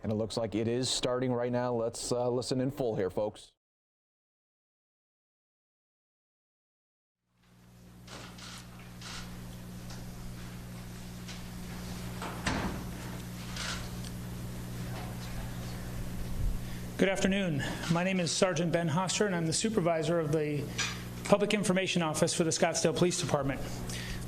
And it looks like it is starting right now. Let's listen in full here, folks. Good afternoon. My name is Sergeant Ben Hoster, and I'm the supervisor of the Public Information Office for the Scottsdale Police Department.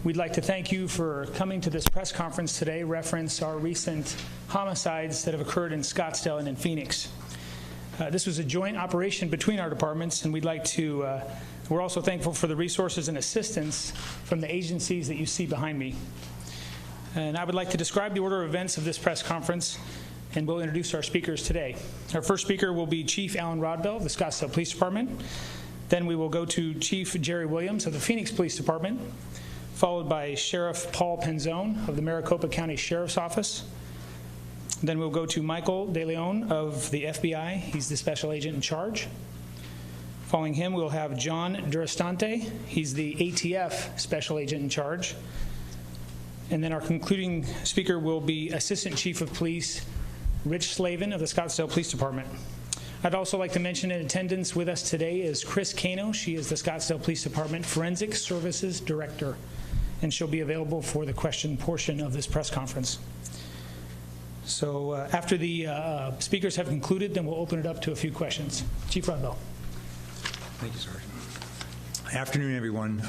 We'd like to thank you for coming to this press conference today, reference our recent homicides that have occurred in Scottsdale and in Phoenix. This was a joint operation between our departments, and we're also thankful for the resources and assistance from the agencies that you see behind me. And I would like to describe the order of events of this press conference, and we'll introduce our speakers today. Our first speaker will be Chief Alan Rodbell of the Scottsdale Police Department. Then we will go to Chief Jerry Williams of the Phoenix Police Department, followed by Sheriff Paul Penzone of the Maricopa County Sheriff's Office. Then we'll go to Michael Deleon of the FBI. He's the special agent in charge. Following him, we'll have John Durastante. He's the ATF special agent in charge. And then our concluding speaker will be Assistant Chief of Police Rich Slavin of the Scottsdale Police Department. I'd also like to mention in attendance with us today is Chris Cano. She is the Scottsdale Police Department Forensic Services Director, and she'll be available for the question portion of this press conference. So after the speakers have concluded, then we'll open it up to a few questions. Chief Rodbell. Thank you, Sergeant. Afternoon, everyone.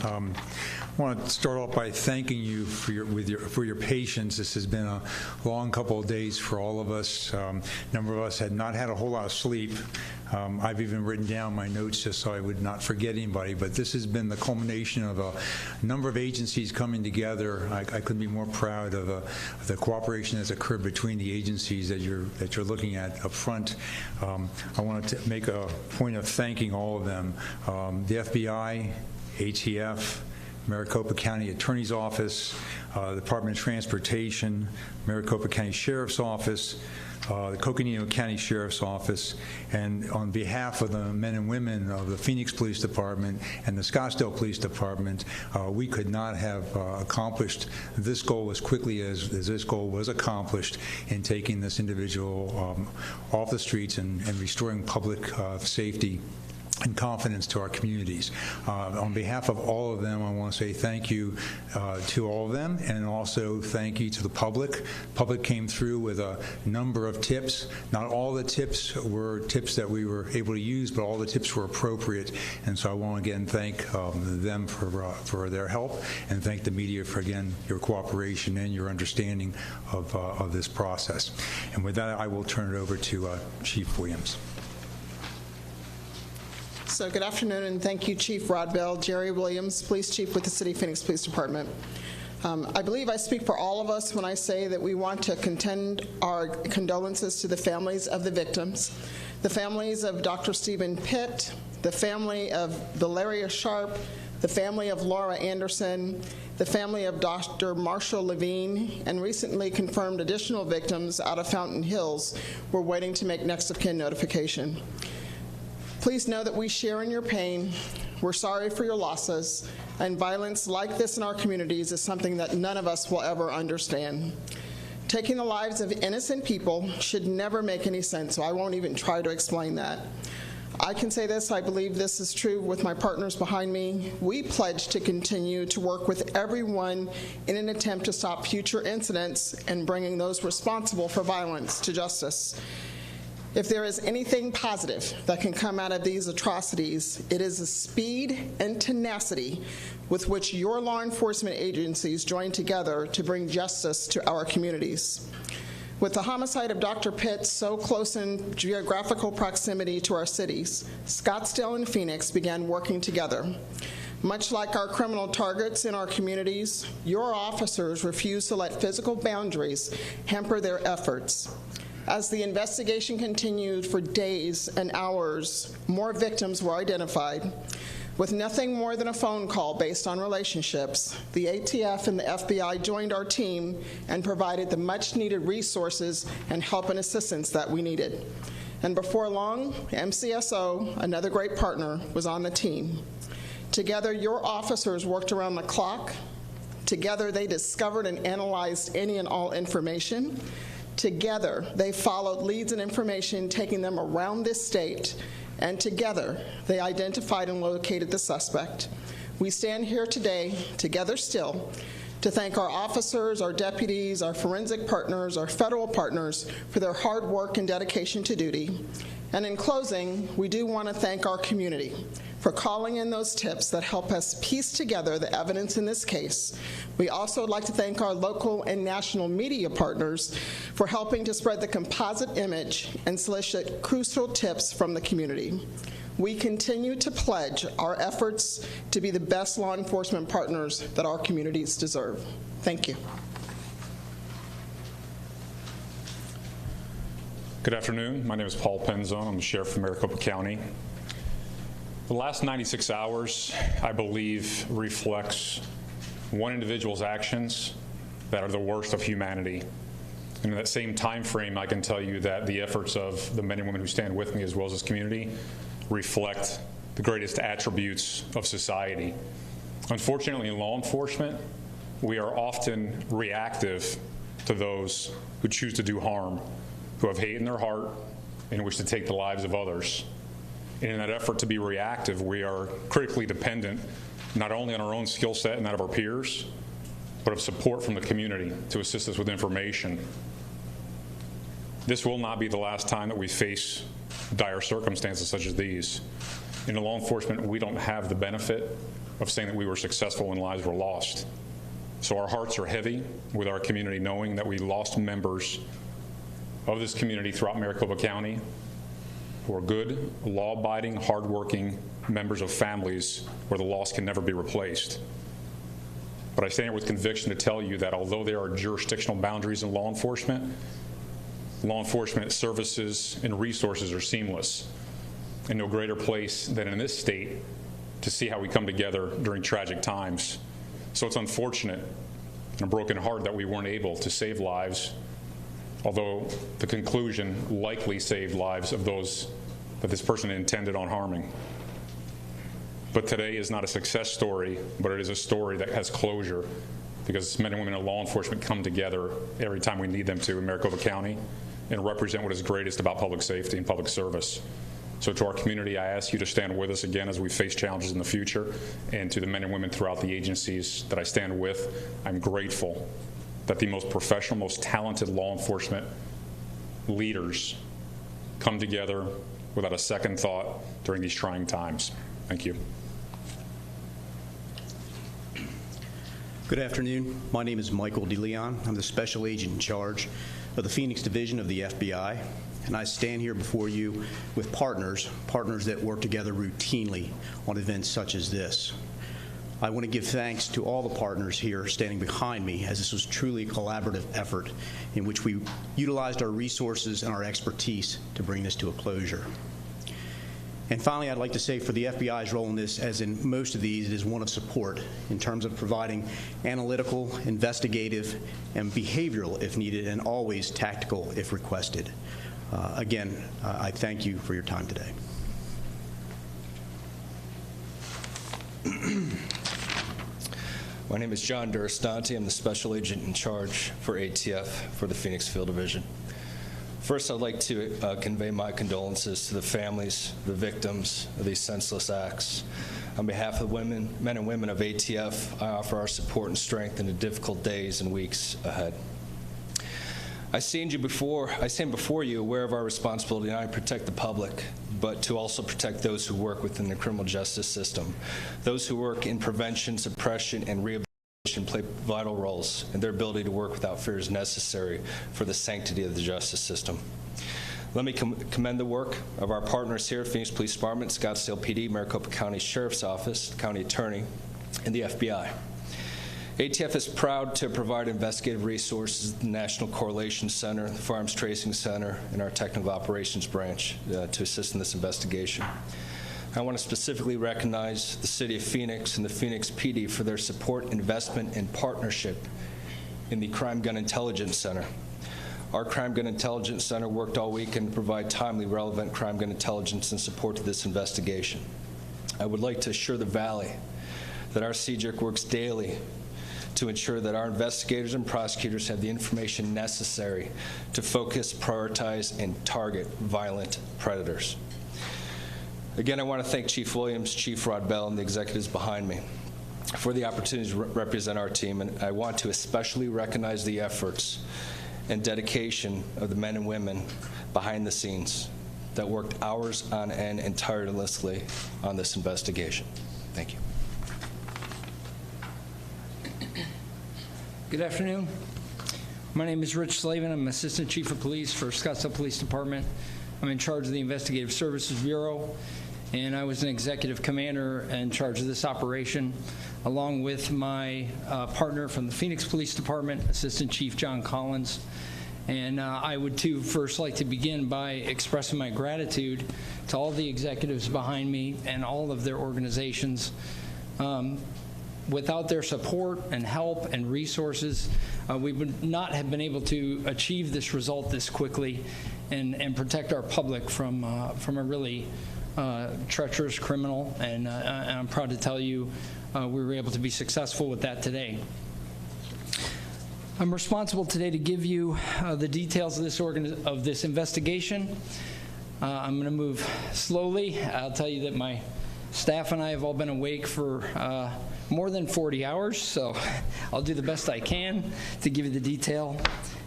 I want to start off by thanking you for your patience. This has been a long couple of days for all of us. A number of us had not had a whole lot of sleep. I've even written down my notes just so I would not forget anybody, but this has been the culmination of a number of agencies coming together. I couldn't be more proud of the cooperation that's occurred between the agencies that you're looking at up front. I want to make a point of thanking all of them. The FBI, ATF, Maricopa County Attorney's Office, Department of Transportation, Maricopa County Sheriff's Office, the Coconino County Sheriff's Office, and on behalf of the men and women of the Phoenix Police Department and the Scottsdale Police Department, we could not have accomplished this goal as quickly as this goal was accomplished in taking this individual off the streets and restoring public safety and confidence to our communities. On behalf of all of them, I want to say thank you to all of them, and also thank you to the public. The public came through with a number of tips. Not all the tips were tips that we were able to use, but all the tips were appropriate. And so I want to again thank them for their help, and thank the media for, again, your cooperation and your understanding of this process. And with that, I will turn it over to Chief Williams. So good afternoon, and thank you, Chief Rodbell. Jerry Williams, Police Chief with the City of Phoenix Police Department. I believe I speak for all of us when I say that we want to contend our condolences to the families of the victims, the families of Dr. Stephen Pitt, the family of Valeria Sharp, the family of Laura Anderson, the family of Dr. Marshall Levine, and recently confirmed additional victims out of Fountain Hills. We're waiting to make next of kin notification. Please know that we share in your pain. We're sorry for your losses, and violence like this in our communities is something that none of us will ever understand. Taking the lives of innocent people should never make any sense, so I won't even try to explain that. I can say this, I believe this is true with my partners behind me. We pledge to continue to work with everyone in an attempt to stop future incidents and bringing those responsible for violence to justice. If there is anything positive that can come out of these atrocities, it is the speed and tenacity with which your law enforcement agencies join together to bring justice to our communities. With the homicide of Dr. Pitt so close in geographical proximity to our cities, Scottsdale and Phoenix began working together. Much like our criminal targets in our communities, your officers refuse to let physical boundaries hamper their efforts. As the investigation continued for days and hours, more victims were identified. With nothing more than a phone call based on relationships, the ATF and the FBI joined our team and provided the much-needed resources and help and assistance that we needed. And before long, MCSO, another great partner, was on the team. Together, your officers worked around the clock. Together, they discovered and analyzed any and all information. Together, they followed leads and information, taking them around this state, and together, they identified and located the suspect. We stand here today, together still, to thank our officers, our deputies, our forensic partners, our federal partners for their hard work and dedication to duty. And in closing, we do want to thank our community for calling in those tips that help us piece together the evidence in this case. We also would like to thank our local and national media partners for helping to spread the composite image and solicit crucial tips from the community. We continue to pledge our efforts to be the best law enforcement partners that our communities deserve. Thank you. Good afternoon. My name is Paul Penzone. I'm the Sheriff of Maricopa County. The last 96 hours, I believe, reflects one individual's actions that are the worst of humanity. And in that same time frame, I can tell you that the efforts of the men and women who stand with me, as well as this community, reflect the greatest attributes of society. Unfortunately, in law enforcement, we are often reactive to those who choose to do harm, who have hate in their heart and wish to take the lives of others. And in that effort to be reactive, we are critically dependent not only on our own skill set and that of our peers, but of support from the community to assist us with information. This will not be the last time that we face dire circumstances such as these. In law enforcement, we don't have the benefit of saying that we were successful when lives were lost. So our hearts are heavy with our community, knowing that we lost members of this community throughout Maricopa County who are good, law-abiding, hardworking members of families where the loss can never be replaced. But I stand here with conviction to tell you that although there are jurisdictional boundaries in law enforcement services and resources are seamless, and no greater place than in this state to see how we come together during tragic times. So it's unfortunate and a broken heart that we weren't able to save lives, although the conclusion likely saved lives of those that this person intended on harming. But today is not a success story, but it is a story that has closure, because men and women in law enforcement come together every time we need them to in Maricopa County and represent what is greatest about public safety and public service. So to our community, I ask you to stand with us again as we face challenges in the future, and to the men and women throughout the agencies that I stand with, I'm grateful that the most professional, most talented law enforcement leaders come together without a second thought during these trying times. Thank you. Good afternoon. My name is Michael Deleon. I'm the Special Agent in charge of the Phoenix Division of the FBI, and I stand here before you with partners that work together routinely on events such as this. I want to give thanks to all the partners here standing behind me, as this was truly a collaborative effort in which we utilized our resources and our expertise to bring this to a closure. And finally, I'd like to say for the FBI's role in this, as in most of these, it is one of support in terms of providing analytical, investigative, and behavioral if needed, and always tactical if requested. Again, I thank you for your time today. My name is John Durastanti. I'm the Special Agent in charge for ATF for the Phoenix Field Division. First, I'd like to convey my condolences to the families, the victims of these senseless acts. On behalf of the men and women of ATF, I offer our support and strength in the difficult days and weeks ahead. I stand before you aware of our responsibility not to protect the public, but to also protect those who work within the criminal justice system. Those who work in prevention, suppression, and rehabilitation play vital roles, and their ability to work without fear is necessary for the sanctity of the justice system. Let me commend the work of our partners here at Phoenix Police Department, Scottsdale PD, Maricopa County Sheriff's Office, the County Attorney, and the FBI. ATF is proud to provide investigative resources at the National Correlation Center, the Firearms Tracing Center, and our Technical Operations Branch to assist in this investigation. I want to specifically recognize the City of Phoenix and the Phoenix PD for their support, investment, and partnership in the Crime Gun Intelligence Center. Our Crime Gun Intelligence Center worked all weekend to provide timely, relevant crime gun intelligence and support to this investigation. I would like to assure the Valley that our CJIC works daily to to ensure that our investigators and prosecutors have the information necessary to focus, prioritize, and target violent predators. Again, I want to thank Chief Williams, Chief Rodbell, and the executives behind me for the opportunity to represent our team, and I want to especially recognize the efforts and dedication of the men and women behind the scenes that worked hours on end and tirelessly on this investigation. Thank you. Good afternoon. My name is Rich Slavin. I'm Assistant Chief of Police for Scottsdale Police Department. I'm in charge of the Investigative Services Bureau, and I was an executive commander in charge of this operation, along with my partner from the Phoenix Police Department, Assistant Chief John Collins. And I would, too, first like to begin by expressing my gratitude to all the executives behind me and all of their organizations. Without their support and help and resources, we would not have been able to achieve this result this quickly and protect our public from a really treacherous criminal. And I'm proud to tell you we were able to be successful with that today. I'm responsible today to give you the details of this investigation. I'm going to move slowly. I'll tell you that my staff and I have all been awake for more than 40 hours, so I'll do the best I can to give you the detail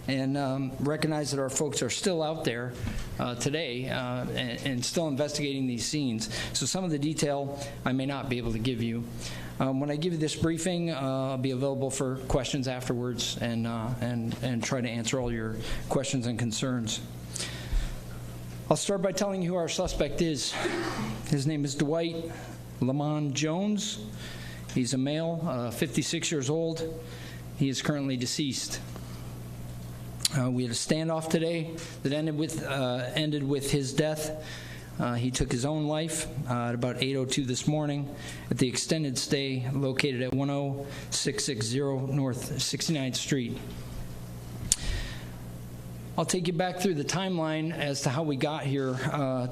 and recognize that our folks are still out there today and still investigating these scenes. So some of the detail I may not be able to give you. When I give you this briefing, I'll be available for questions afterwards and try to answer all your questions and concerns. I'll start by telling you who our suspect is. His name is Dwight Lamont Jones. He's a male, 56 years old. He is currently deceased. We had a standoff today that ended with his death. He took his own life at about 8:02 this morning at the extended stay located at 10660 North 69th Street. I'll take you back through the timeline as to how we got here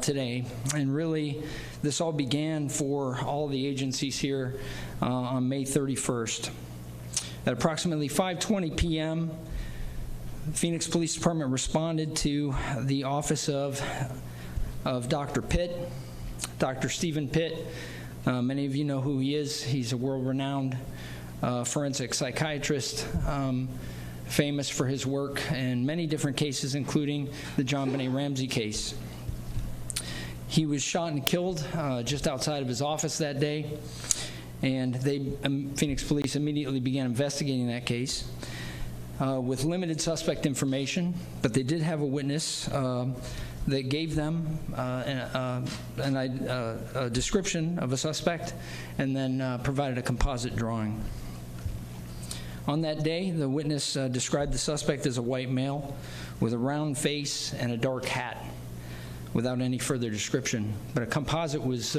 today. And really, this all began for all the agencies here on May 31st. At approximately 5:20 p.m., the Phoenix Police Department responded to the office of Dr. Pitt, Dr. Stephen Pitt. Many of you know who he is. He's a world-renowned forensic psychiatrist, famous for his work in many different cases, including the John Benet Ramsey case. He was shot and killed just outside of his office that day, and Phoenix Police immediately began investigating that case with limited suspect information, but they did have a witness that gave them a description of a suspect and then provided a composite drawing. On that day, the witness described the suspect as a white male with a round face and a dark hat without any further description. But a composite was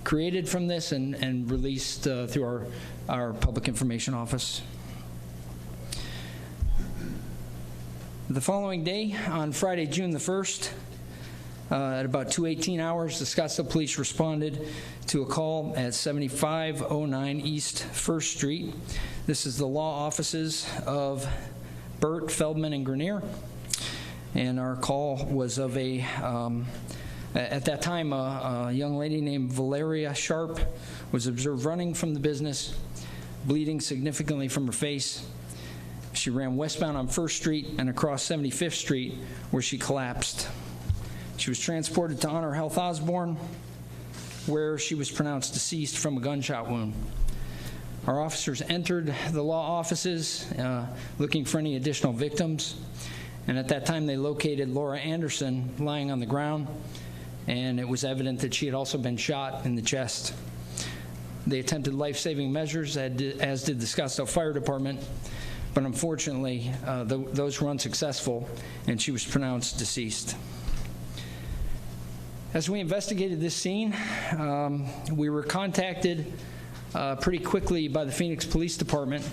created from this and released through our public information office. The following day, on Friday, June the 1st, at about 2:18 hours, the Scottsdale Police responded to a call at 7509 East 1st Street. This is the law offices of Burt, Feldman, and Grenier. And our call was of at that time, a young lady named Valeria Sharp was observed running from the business, bleeding significantly from her face. She ran westbound on 1st Street and across 75th Street, where she collapsed. She was transported to Honor Health Osborne, where she was pronounced deceased from a gunshot wound. Our officers entered the law offices looking for any additional victims, and at that time they located Laura Anderson lying on the ground, and it was evident that she had also been shot in the chest. They attempted life-saving measures, as did the Scottsdale Fire Department, but unfortunately those were unsuccessful, and she was pronounced deceased. As we investigated this scene, we were contacted pretty quickly by the Phoenix Police Department,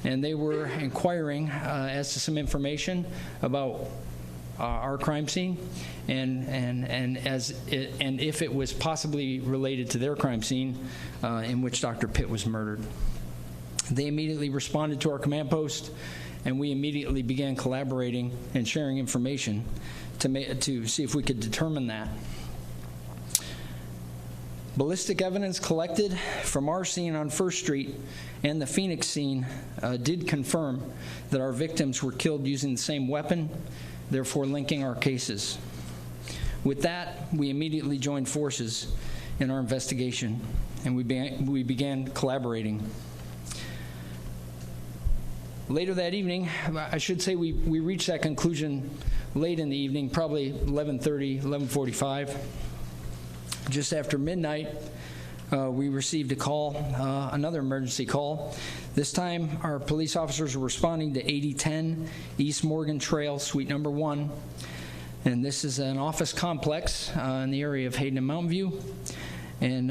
and they were inquiring as to some information about our crime scene and if it was possibly related to their crime scene in which Dr. Pitt was murdered. They immediately responded to our command post, and we immediately began collaborating and sharing information to see if we could determine that. Ballistic evidence collected from our scene on 1st Street and the Phoenix scene did confirm that our victims were killed using the same weapon, therefore linking our cases. With that, we immediately joined forces in our investigation, and we began collaborating. Later that evening, I should say we reached that conclusion late in the evening, probably 11:30, 11:45. Just after midnight, we received a call, another emergency call. This time, our police officers were responding to 8010 East Morgan Trail, Suite number 1. And this is an office complex in the area of Hayden and Mountain View. And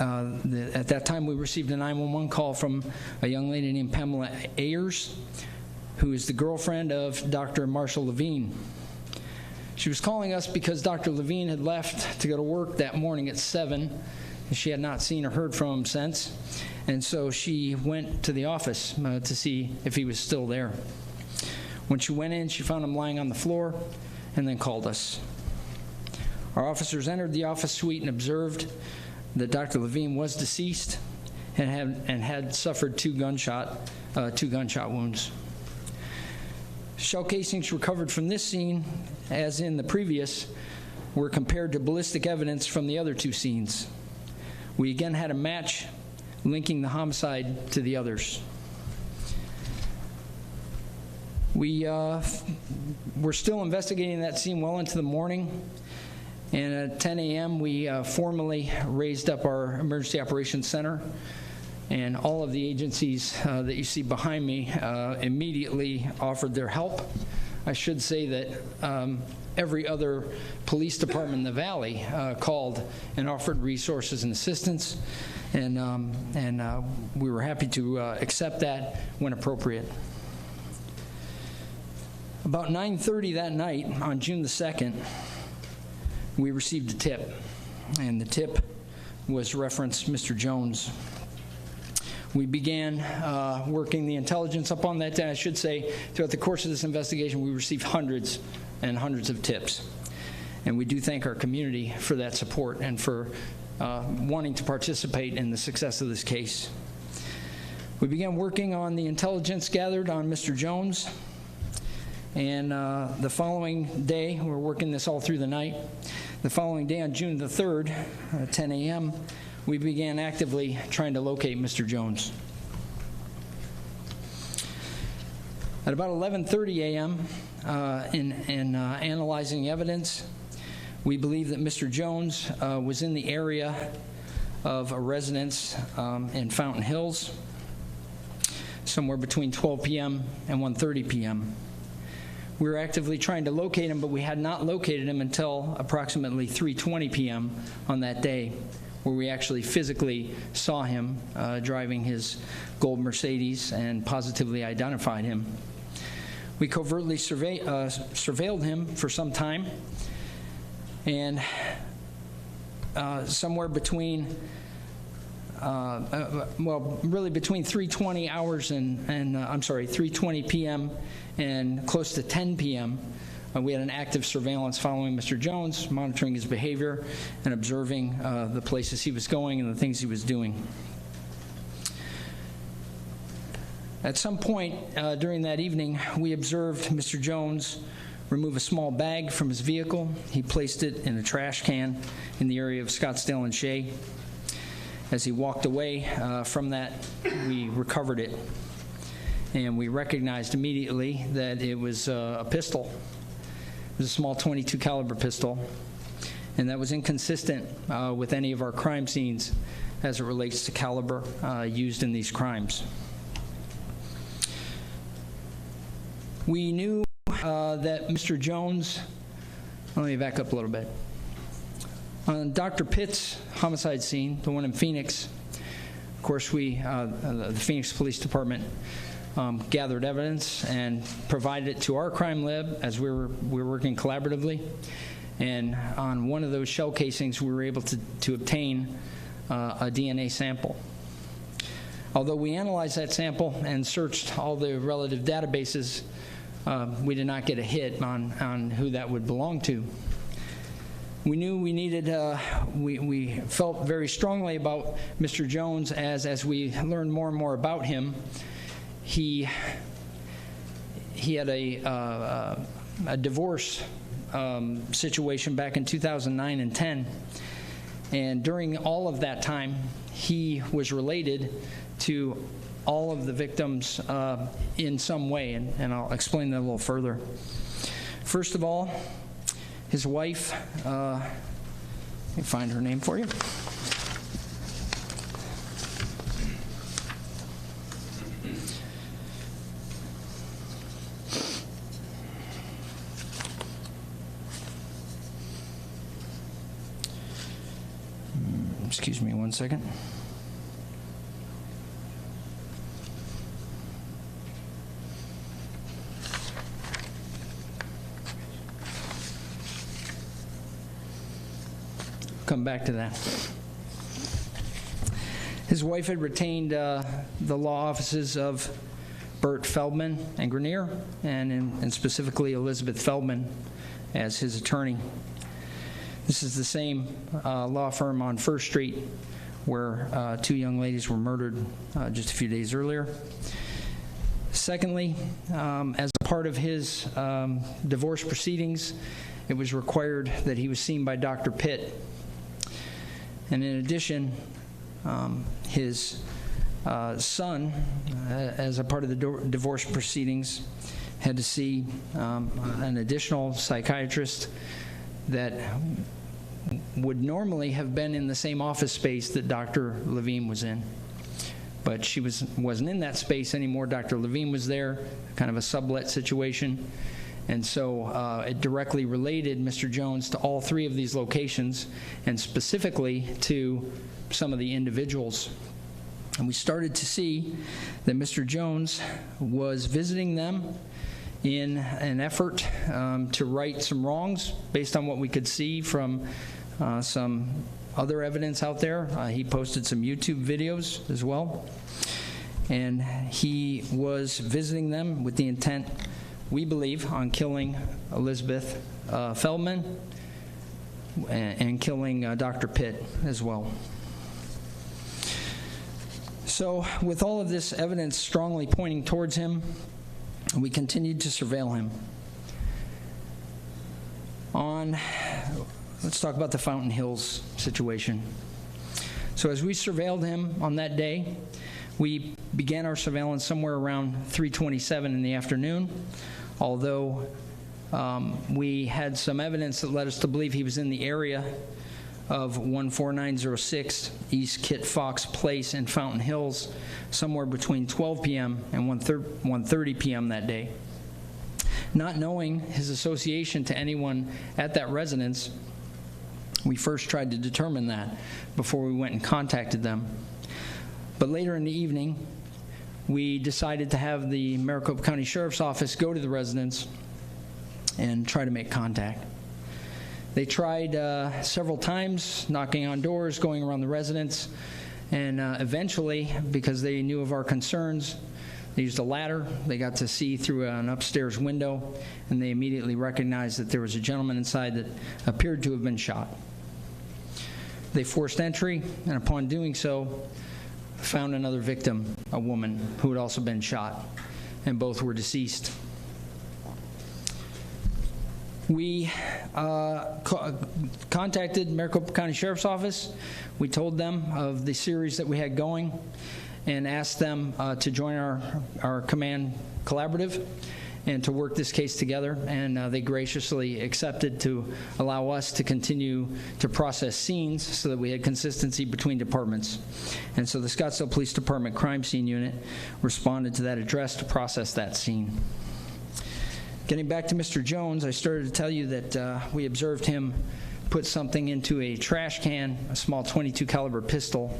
at that time, we received a 911 call from a young lady named Pamela Ayers, who is the girlfriend of Dr. Marshall Levine. She was calling us because Dr. Levine had left to go to work that morning at 7, and she had not seen or heard from him since. And so she went to the office to see if he was still there. When she went in, she found him lying on the floor and then called us. Our officers entered the office suite and observed that Dr. Levine was deceased and had suffered two gunshot wounds. Shell casings recovered from this scene, as in the previous, were compared to ballistic evidence from the other two scenes. We again had a match linking the homicide to the others. We were still investigating that scene well into the morning, and at 10 a.m. we formally raised up our Emergency Operations Center, and all of the agencies that you see behind me immediately offered their help. I should say that every other police department in the Valley called and offered resources and assistance, and we were happy to accept that when appropriate. About 9:30 that night, on June the 2nd, we received a tip, and the tip was referenced Mr. Jones. We began working the intelligence up on that. I should say, throughout the course of this investigation, we received hundreds and hundreds of tips. And we do thank our community for that support and for wanting to participate in the success of this case. We began working on the intelligence gathered on Mr. Jones. And the following day, we're working this all through the night. The following day, on June the 3rd, at 10 a.m., we began actively trying to locate Mr. Jones. At about 11:30 a.m., in analyzing evidence, we believe that Mr. Jones was in the area of a residence in Fountain Hills, somewhere between 12 p.m. and 1:30 p.m. We were actively trying to locate him, but we had not located him until approximately 3:20 p.m. on that day, where we actually physically saw him driving his gold Mercedes and positively identified him. We covertly surveilled him for some time, and somewhere between really between 3:20 hours and 3:20 p.m. and close to 10 p.m. We had an active surveillance following Mr. Jones, monitoring his behavior and observing the places he was going and the things he was doing. At some point during that evening, we observed Mr. Jones remove a small bag from his vehicle. He placed it in a trash can in the area of Scottsdale and Shea. As he walked away from that, we recovered it, and we recognized immediately that it was a pistol. It was a small .22 caliber pistol, and that was inconsistent with any of our crime scenes as it relates to caliber used in these crimes. We knew that Mr. Jones, let me back up a little bit. On Dr. Pitt's homicide scene, the one in Phoenix, of course, the Phoenix Police Department gathered evidence and provided it to our crime lab as we were working collaboratively. And on one of those shell casings, we were able to obtain a DNA sample. Although we analyzed that sample and searched all the relative databases, we did not get a hit on who that would belong to. We knew we needed, we felt very strongly about Mr. Jones as we learned more and more about him. He had a divorce situation back in 2009 and 10, and during all of that time, he was related to all of the victims in some way, and I'll explain that a little further. First of all, his wife, let me find her name for you. Excuse me 1 second. Come back to that. His wife had retained the law offices of Burt Feldman and Grenier, and specifically Elizabeth Feldman as his attorney. This is the same law firm on First Street where two young ladies were murdered just a few days earlier. Secondly, as a part of his divorce proceedings, it was required that he was seen by Dr. Pitt. And in addition, his son, as a part of the divorce proceedings, had to see an additional psychiatrist that would normally have been in the same office space that Dr. Levine was in. But she wasn't in that space anymore. Dr. Levine was there, kind of a sublet situation. And so it directly related Mr. Jones to all three of these locations, and specifically to some of the individuals. And we started to see that Mr. Jones was visiting them in an effort to right some wrongs based on what we could see from some other evidence out there. He posted some YouTube videos as well. And he was visiting them with the intent, we believe, on killing Elizabeth Feldman and killing Dr. Pitt as well. So with all of this evidence strongly pointing towards him, we continued to surveil him. Let's talk about the Fountain Hills situation. So as we surveilled him on that day, we began our surveillance somewhere around 3:27 in the afternoon, although we had some evidence that led us to believe he was in the area of 14906 East Kit Fox Place in Fountain Hills somewhere between 12 p.m. and 1:30 p.m. that day. Not knowing his association to anyone at that residence, we first tried to determine that before we went and contacted them. But later in the evening, we decided to have the Maricopa County Sheriff's Office go to the residence and try to make contact. They tried several times, knocking on doors, going around the residence, and eventually, because they knew of our concerns, they used a ladder. They got to see through an upstairs window, and they immediately recognized that there was a gentleman inside that appeared to have been shot. They forced entry, and upon doing so, found another victim, a woman who had also been shot, and both were deceased. We contacted Maricopa County Sheriff's Office. We told them of the series that we had going and asked them to join our command collaborative and to work this case together, and they graciously accepted to allow us to continue to process scenes so that we had consistency between departments. And so the Scottsdale Police Department Crime Scene Unit responded to that address to process that scene. Getting back to Mr. Jones, I started to tell you that we observed him put something into a trash can, a small .22 caliber pistol,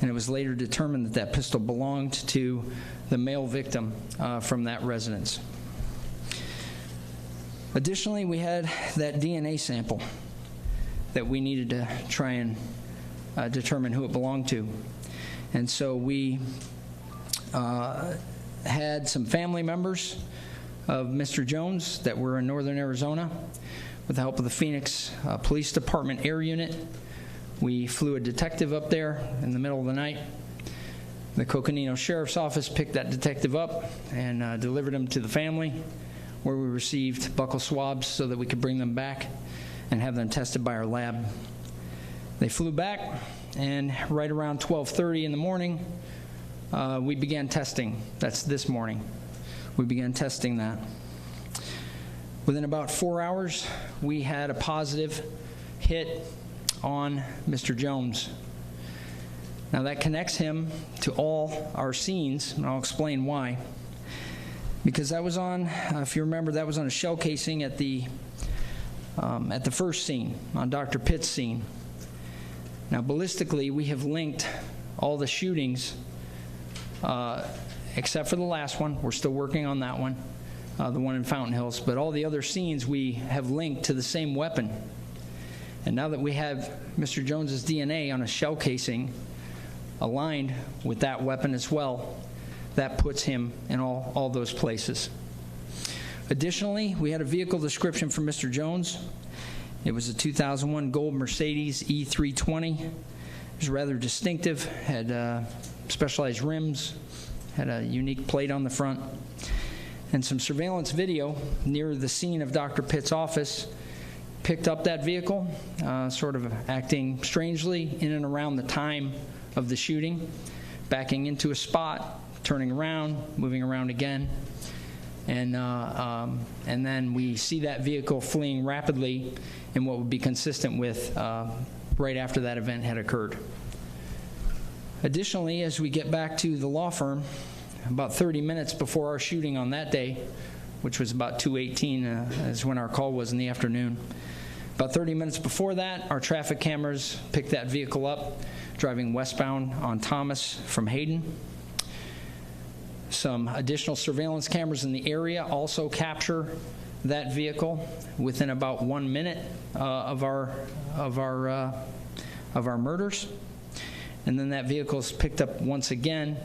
and it was later determined that that pistol belonged to the male victim from that residence. Additionally, we had that DNA sample that we needed to try and determine who it belonged to. And so we had some family members of Mr. Jones that were in northern Arizona. With the help of the Phoenix Police Department Air Unit, we flew a detective up there in the middle of the night. The Coconino Sheriff's Office picked that detective up and delivered him to the family, where we received buccal swabs so that we could bring them back and have them tested by our lab. They flew back, and right around 12:30 in the morning, we began testing. That's this morning. We began testing that. Within about 4 hours, we had a positive hit on Mr. Jones. Now that connects him to all our scenes, and I'll explain why. Because that was on, if you remember, that was on a shell casing at the first scene, on Dr. Pitt's scene. Now ballistically, we have linked all the shootings, except for the last one. We're still working on that one, the one in Fountain Hills. But all the other scenes we have linked to the same weapon. And now that we have Mr. Jones's DNA on a shell casing aligned with that weapon as well, that puts him in all those places. Additionally, we had a vehicle description for Mr. Jones. It was a 2001 gold Mercedes E320. It was rather distinctive, had specialized rims, had a unique plate on the front, and some surveillance video near the scene of Dr. Pitt's office picked up that vehicle, sort of acting strangely in and around the time of the shooting, backing into a spot, turning around, moving around again, and then we see that vehicle fleeing rapidly in what would be consistent with right after that event had occurred. Additionally, as we get back to the law firm, about 30 minutes before our shooting on that day, which was about 2:18 is when our call was in the afternoon. About 30 minutes before that, our traffic cameras picked that vehicle up, driving westbound on Thomas from Hayden. Some additional surveillance cameras in the area also capture that vehicle within about 1 minute of our murders. And then that vehicle is picked up once again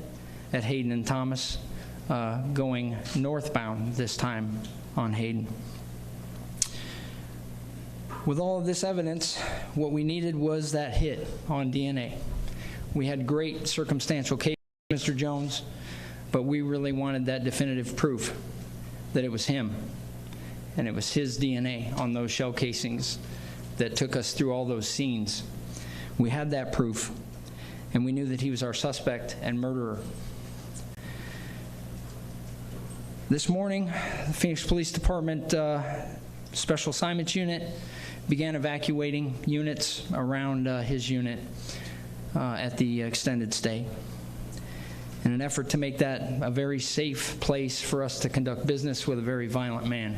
at Hayden and Thomas, going northbound this time on Hayden. With all of this evidence, what we needed was that hit on DNA. We had great circumstantial case, Mr. Jones, but we really wanted that definitive proof that it was him, and it was his DNA on those shell casings that took us through all those scenes. We had that proof, and we knew that he was our suspect and murderer. This morning, the Phoenix Police Department Special Assignments Unit began evacuating units around his unit at the extended stay in an effort to make that a very safe place for us to conduct business with a very violent man.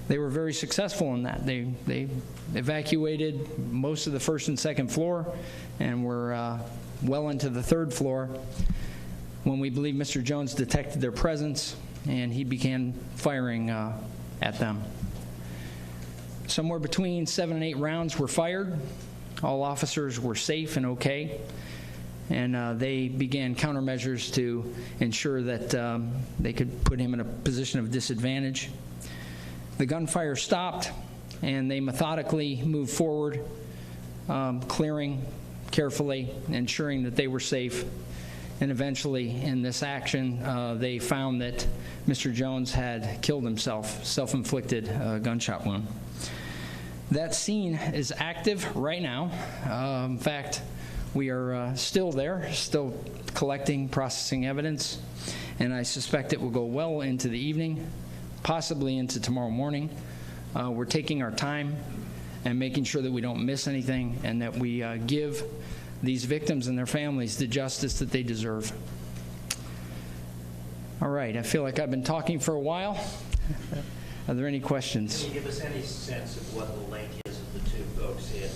They were very successful in that. They evacuated most of the first and second floor and were well into the third floor when we believe Mr. Jones detected their presence, and he began firing at them. Somewhere between 7 and 8 rounds were fired. All officers were safe and okay, and they began countermeasures to ensure that they could put him in a position of disadvantage. The gunfire stopped, and they methodically moved forward, clearing carefully, ensuring that they were safe. And eventually, in this action, they found that Mr. Jones had killed himself, self-inflicted gunshot wound. That scene is active right now. In fact, we are still there, still collecting, processing evidence, and I suspect it will go well into the evening, possibly into tomorrow morning. We're taking our time and making sure that we don't miss anything, and that we give these victims and their families the justice that they deserve. All right, I feel like I've been talking for a while. Are there any questions? Can you give us any sense of what the link is of the two folks in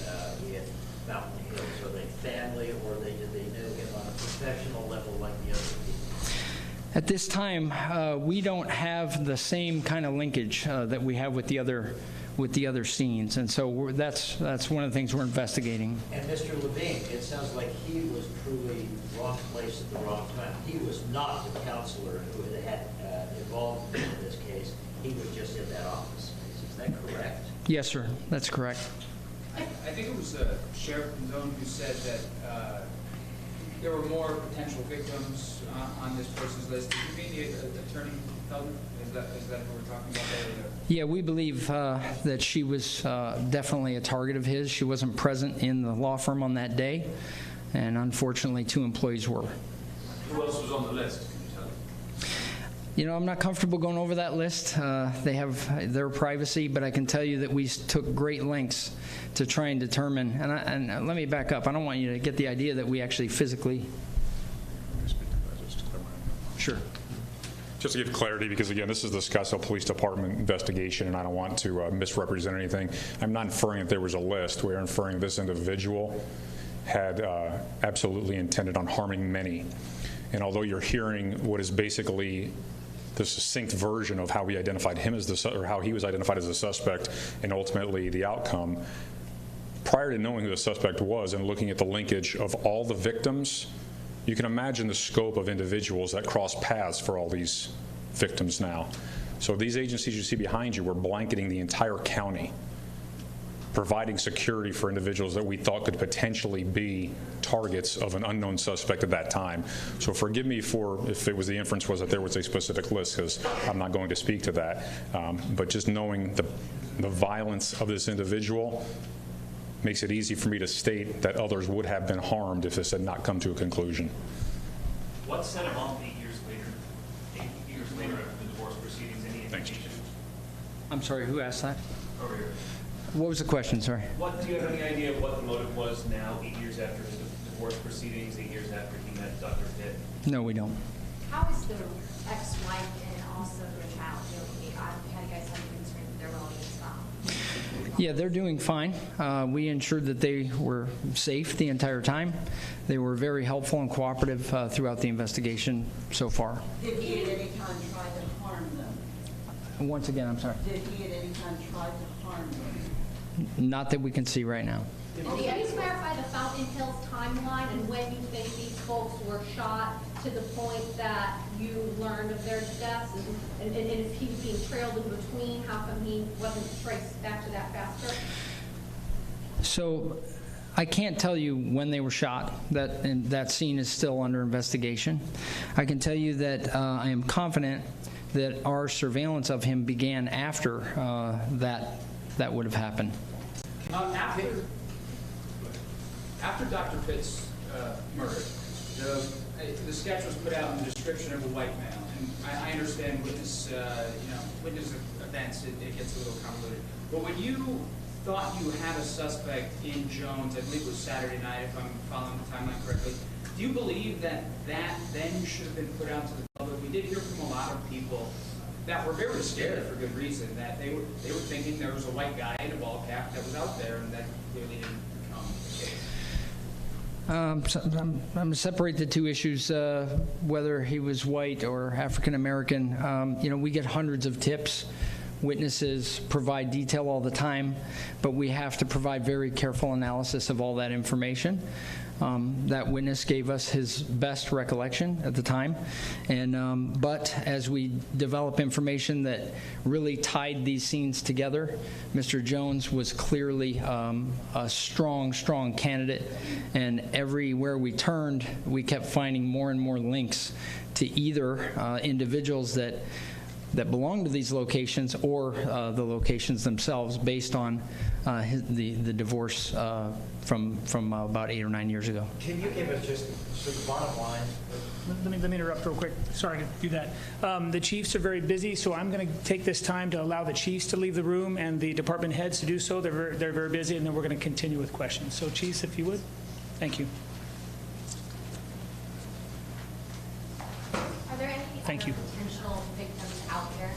Mountain Hills? Are they family, or did they know him on a professional level like the other people? At this time, we don't have the same kind of linkage that we have with the other with the other scenes. And so that's one of the things we're investigating. And Mr. Levine, it sounds like he was truly wrong place at the wrong time. He was not the counselor who had involved in this case. He was just in that office space. Is that correct? Yes, sir. That's correct. I think it was Sheriff Pinzone who said that there were more potential victims on this person's list. Did you mean the attorney Feldman? Is that what we're talking about there? Yeah, we believe that she was definitely a target of his. She wasn't present in the law firm on that day, and unfortunately 2 employees were. Who else was on the list? Can you tell me? You know, I'm not comfortable going over that list. They have their privacy, but I can tell you that we took great lengths to try and determine, and let me back up. I don't want you to get the idea that we actually physically... Sure. Just to give clarity, because again, this is the Scottsdale Police Department investigation, and I don't want to misrepresent anything. I'm not inferring that there was a list. We're inferring this individual had absolutely intended on harming many. And although you're hearing what is basically the succinct version of how we identified him as or how he was identified as a suspect, and ultimately the outcome, prior to knowing who the suspect was and looking at the linkage of all the victims, you can imagine the scope of individuals that cross paths for all these victims now. So these agencies you see behind you were blanketing the entire county, providing security for individuals that we thought could potentially be targets of an unknown suspect at that time. So forgive me for if it was the inference was that there was a specific list, because I'm not going to speak to that. But just knowing the violence of this individual makes it easy for me to state that others would have been harmed if this had not come to a conclusion. What set him up 8 years later? 8 years later after the divorce proceedings, any indication? I'm sorry, who asked that? Over here. What was the question, sorry? Do you have any idea of what the motive was now, 8 years after his divorce proceedings, 8 years after he met Dr. Pitt? No, we don't. How is the ex-wife and also the child doing? Have you guys had any concern that they're willing to stop? Yeah, they're doing fine. We ensured that they were safe the entire time. They were very helpful and cooperative throughout the investigation so far. Did he at any time try to harm them? Once again, I'm sorry. Did he at any time try to harm them? Not that we can see right now. Can you clarify the Fountain Hills timeline and when you think these folks were shot to the point that you learned of their deaths? And if he was being trailed in between, how come he wasn't traced back to that faster? So I can't tell you when they were shot. That scene is still under investigation. I can tell you that I am confident that our surveillance of him began after that would have happened. After Dr. Pitt's murder, the sketch was put out in the description of a white male, and I understand witness events, it gets a little convoluted. But when you thought you had a suspect in Jones, I believe it was Saturday night, if I'm following the timeline correctly, do you believe that then should have been put out to the public? We did hear from a lot of people that were very scared for good reason, that they were thinking there was a white guy in a ball cap that was out there, and that clearly didn't become the case. I'm going to separate the two issues, whether he was white or African American. We get hundreds of tips. Witnesses provide detail all the time, but we have to provide very careful analysis of all that information. That witness gave us his best recollection at the time, but as we develop information that really tied these scenes together, Mr. Jones was clearly a strong candidate, and everywhere we turned, we kept finding more and more links to either individuals that belong to these locations or the locations themselves based on the divorce from about 8 or 9 years ago. Can you give us just the bottom line? Let me interrupt real quick. Sorry to do that. The chiefs are very busy, so I'm going to take this time to allow the chiefs to leave the room and the department heads to do so. They're very busy, and then we're going to continue with questions. So, chiefs, if you would. Thank you. Are there any potential victims out there?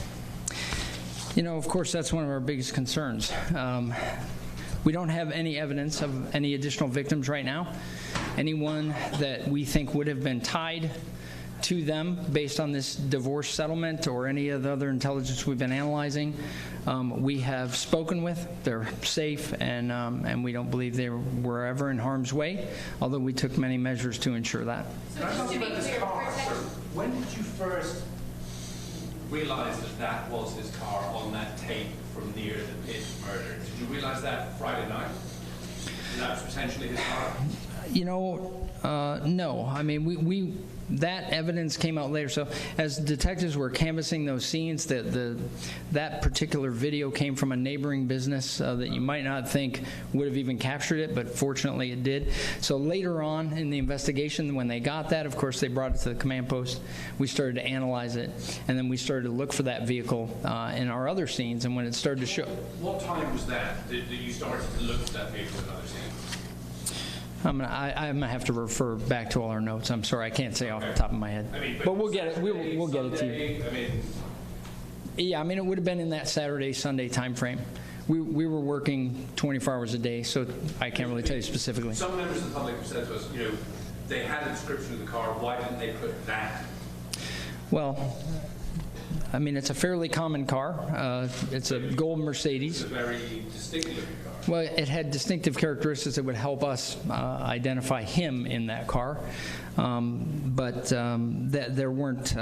Of course, that's one of our biggest concerns. We don't have any evidence of any additional victims right now. Anyone that we think would have been tied to them based on this divorce settlement or any of the other intelligence we've been analyzing. We have spoken with. They're safe, and we don't believe they were ever in harm's way, although we took many measures to ensure that. Can I talk about this car? So when did you first realize that that was his car on that tape from near the Pitt murder? Did you realize that Friday night? That was potentially his car? You know, no. I mean, that evidence came out later. So as detectives were canvassing those scenes, that particular video came from a neighboring business that you might not think would have even captured it, but fortunately it did. So later on in the investigation, when they got that, of course, they brought it to the command post. We started to analyze it, and then we started to look for that vehicle in our other scenes, and when it started to show... What time was that you started to look for that vehicle in other scenes? I'm gonna have to refer back to all our notes. I'm sorry, I can't say off the top of my head. I mean, but we'll get it. We'll get it to you. I mean, yeah, I mean, it would have been in that Saturday, Sunday time frame. We were working 24 hours a day, so I can't really tell you specifically. some members of the public have said to us, you know, they had a description of the car. Why didn't they put that? Well, I mean, it's a fairly common car. It's a gold Mercedes. It's a very distinctive looking car. Well, it had distinctive characteristics that would help us identify him in that car. But there weren't,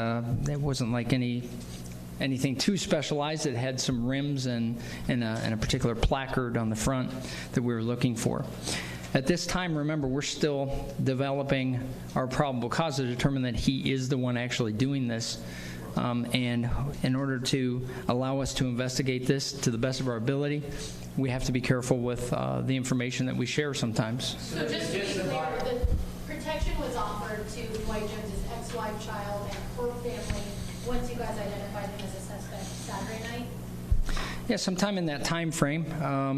it wasn't like anything too specialized. It had some rims and a particular placard on the front that we were looking for. At this time, remember, we're still developing our probable cause to determine that he is the one actually doing this. And in order to allow us to investigate this to the best of our ability, we have to be careful with the information that we share sometimes. So just to be clear, the protection was offered to Dwight Jones's ex-wife, child, and her family once you guys identified him as a suspect Saturday night? Yeah, sometime in that time frame,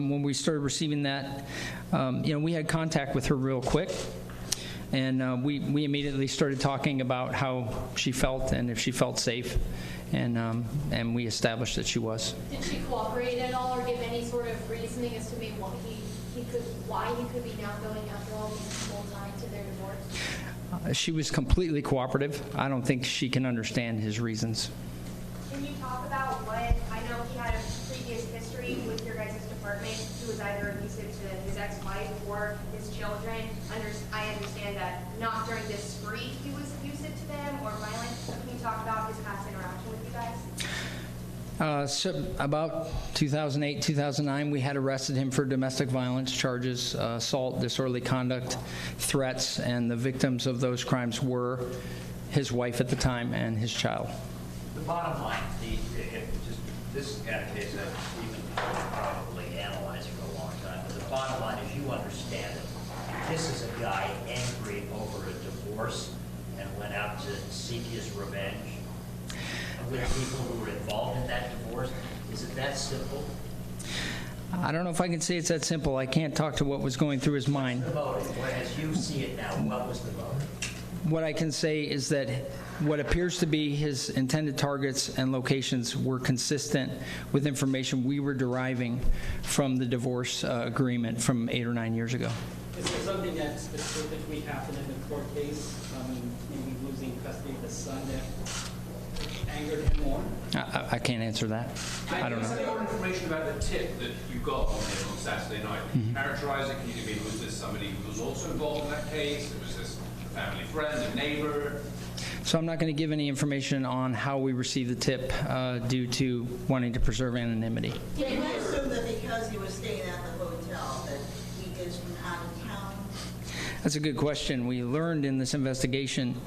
when we started receiving that, we had contact with her real quick. And we immediately started talking about how she felt and if she felt safe, and we established that she was. Did she cooperate at all or give any sort of reasoning as to maybe why he could be now going after all these people tied to their divorce? She was completely cooperative. I don't think she can understand his reasons. Can you talk about I know he had a previous history with your guys' department. He was either abusive to his ex-wife or his children. I understand that not during this spree he was abusive to them or violent. Can you talk about his past interaction with you guys? So about 2008, 2009, we had arrested him for domestic violence charges, assault, disorderly conduct, threats, and the victims of those crimes were his wife at the time and his child. The bottom line, this is the kind of case that Stephen probably analyzed for a long time, but the bottom line is you understand it. This is a guy angry over a divorce and went out to seek his revenge with people who were involved in that divorce. Is it that simple? I don't know if I can say it's that simple. I can't talk to what was going through his mind. What's the motive? As you see it now, what was the motive? What I can say is that what appears to be his intended targets and locations were consistent with information we were deriving from the divorce agreement from 8 or 9 years ago. Is there something that specifically happened in the court case, maybe losing custody of the son, that angered him more? I can't answer that. I don't know. Any more information about the tip that you got on him on Saturday night? Characterize it. Can you give me, was this somebody who was also involved in that case? Was this a family friend, a neighbor? So I'm not going to give any information on how we received the tip due to wanting to preserve anonymity. Can you assume that because he was staying at the hotel that he is from out of town? That's a good question. We learned in this investigation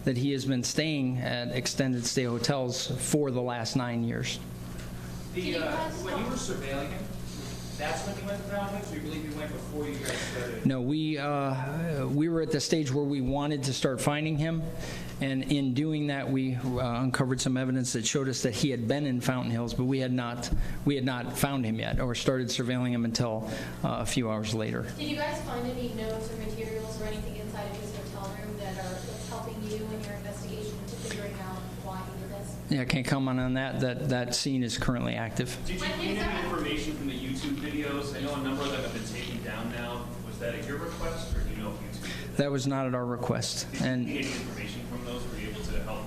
that he has been staying at extended stay hotels for the last 9 years. When you were surveilling him, that's when you went around him, so you believe you went before you guys started? No, we were at the stage where we wanted to start finding him, and in doing that, we uncovered some evidence that showed us that he had been in Fountain Hills, but we had not found him yet, or started surveilling him until a few hours later. Did you guys find any notes or materials or anything inside of his hotel room that's helping you in your investigation to figuring out why he did this? Yeah, I can't comment on that. That scene is currently active. Did you gain any information from the YouTube videos? I know a number of them have been taken down now. Was that at your request, or do you know if YouTube did that? That was not at our request. Did you And gain any information from those? Were you able to help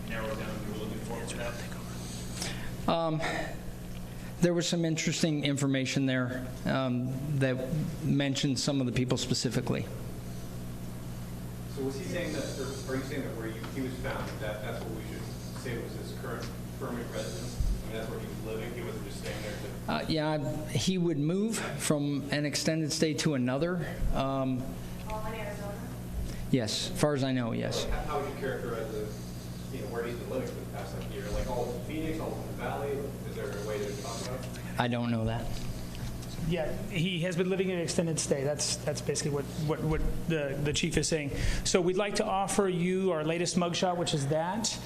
narrow down what you were looking for with that? There was some interesting information there that mentioned some of the people specifically. So was he saying that, or are you saying that where he was found, that's what we should say was his current permanent residence? I mean, that's where he was living? He wasn't just staying there to... Yeah, he would move from an extended stay to another. Yes, as far as I know, yes. How would you characterize where he's been living for the past year? Like all of Phoenix, all of the Valley? Is there a way to talk about it? I don't know that. Yeah, he has been living in an extended stay. That's basically what the chief is saying. So we'd like to offer you our latest mugshot, which is that.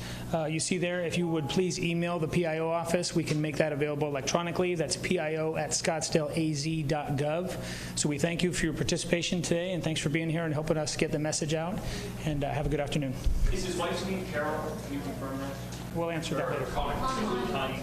You see there, if you would please email the PIO office, we can make that available electronically. That's pio@scottsdaleaz.gov. So we thank you for your participation today, and thanks for being here and helping us get the message out. And have a good afternoon. Is his wife's name Carol? Can you confirm that? We'll answer that later. Connie.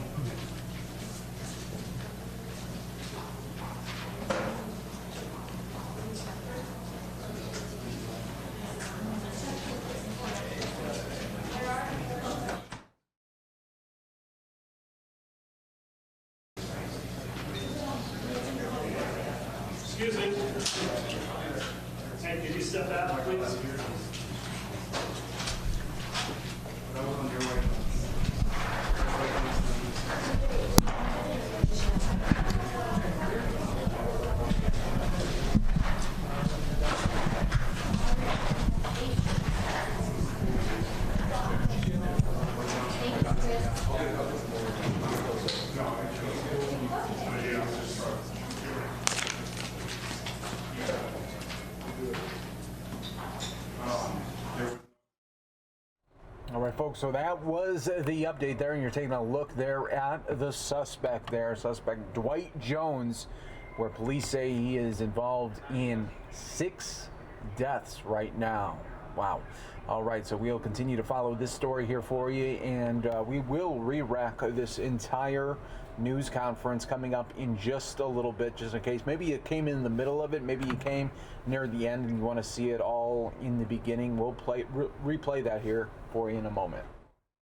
Excuse me. Hey, could you step out, please? All right, folks, so that was the update there, and you're taking a look there at the suspect Dwight Jones, where police say he is involved in 6 deaths right now. Wow. All right, so we'll continue to follow this story here for you, and we will re-rack this entire news conference coming up in just a little bit, just in case. Maybe you came in the middle of it, maybe you came near the end and you want to see it all in the beginning. We'll replay that here for you in a moment.